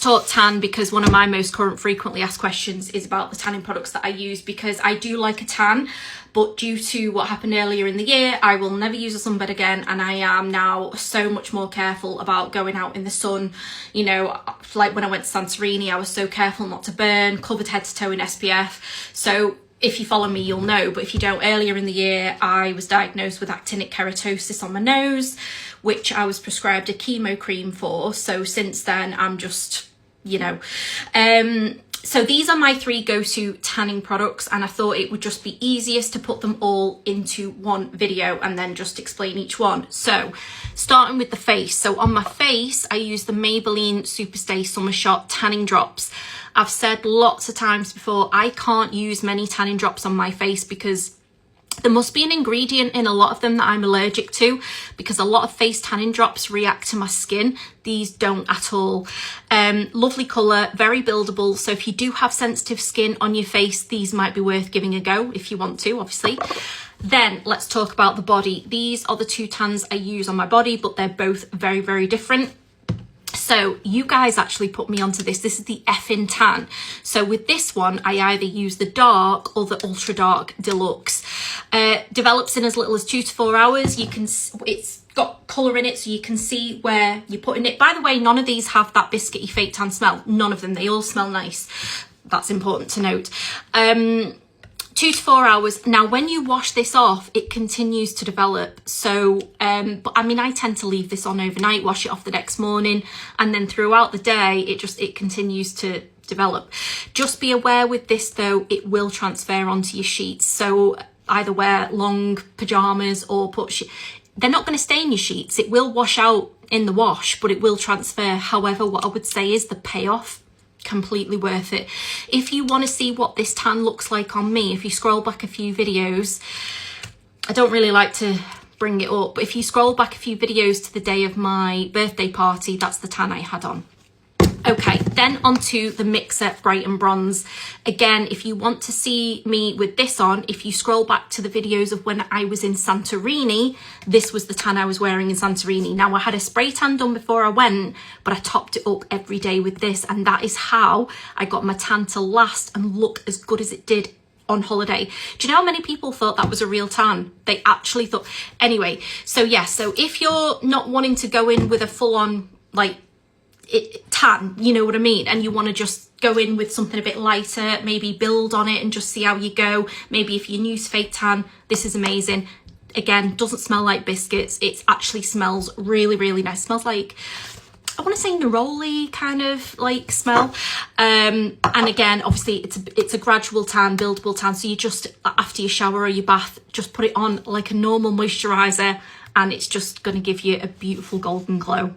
talk tan, because one of my most current frequently asked questions is about the tanning products that I use, because I do like a tan, but due to what happened earlier in the year, I will never use a sunbed again, and I am now so much more careful about going out in the sun. You know, like when I went to Santorini, I was so careful not to burn, covered head to toe in SPF. So if you follow me, you'll know, but if you don't, earlier in the year, I was diagnosed with actinic keratosis on my nose, which I was prescribed a chemo cream for. So since then, I'm just, you know, so these are my 3 go-to tanning products, and I thought it would just be easiest to put them all into one video and then just explain each one. So starting with the face. So on my face, I use the Maybelline Superstay Summer Shot Tanning Drops. I've said lots of times before, I can't use many tanning drops on my face because there must be an ingredient in a lot of them that I'm allergic to, because a lot of face tanning drops react to my skin. These don't at all. Lovely colour, very buildable. So if you do have sensitive skin on your face, these might be worth giving a go if you want to, obviously. Then let's talk about the body. These are the 2 tans I use on my body, but they're both very, very different. So you guys actually put me onto this. This is the Effin Tan. So with this one, I either use the dark or the ultra dark deluxe. Develops in as little as 2 to 4 hours. You can, it's got colour in it, so you can see where you're putting it. By the way, none of these have that biscuity fake tan smell. None of them. They all smell nice. That's important to note. 2 to 4 hours. Now, when you wash this off, it continues to develop. So, but I mean, I tend to leave this on overnight, wash it off the next morning, and then throughout the day, it continues to develop. Just be aware with this though, it will transfer onto your sheets. So either wear long pajamas or they're not going to stain your sheets. It will wash out in the wash, but it will transfer. However, what I would say is the payoff, completely worth it. If you want to see what this tan looks like on me, if you scroll back a few videos, I don't really like to bring it up, but if you scroll back a few videos to the day of my birthday party, that's the tan I had on. Okay, then onto the Mixer Brighten Bronze. Again, if you want to see me with this on, if you scroll back to the videos of when I was in Santorini, this was the tan I was wearing in Santorini. Now, I had a spray tan done before I went, but I topped it up every day with this, and that is how I got my tan to last and look as good as it did on holiday. Do you know how many people thought that was a real tan? They actually thought. Anyway, so yeah, so if you're not wanting to go in with a full-on, like, tan, you know what I mean, and you want to just go in with something a bit lighter, maybe build on it and just see how you go. Maybe if you're new to fake tan, this is amazing. Again, doesn't smell like biscuits. It actually smells really, really nice. It smells like, I want to say neroli kind of like smell. And again, obviously it's a gradual tan, buildable tan. So you just, after your shower or your bath, just put it on like a normal moisturizer, and it's just going to give you a beautiful golden glow.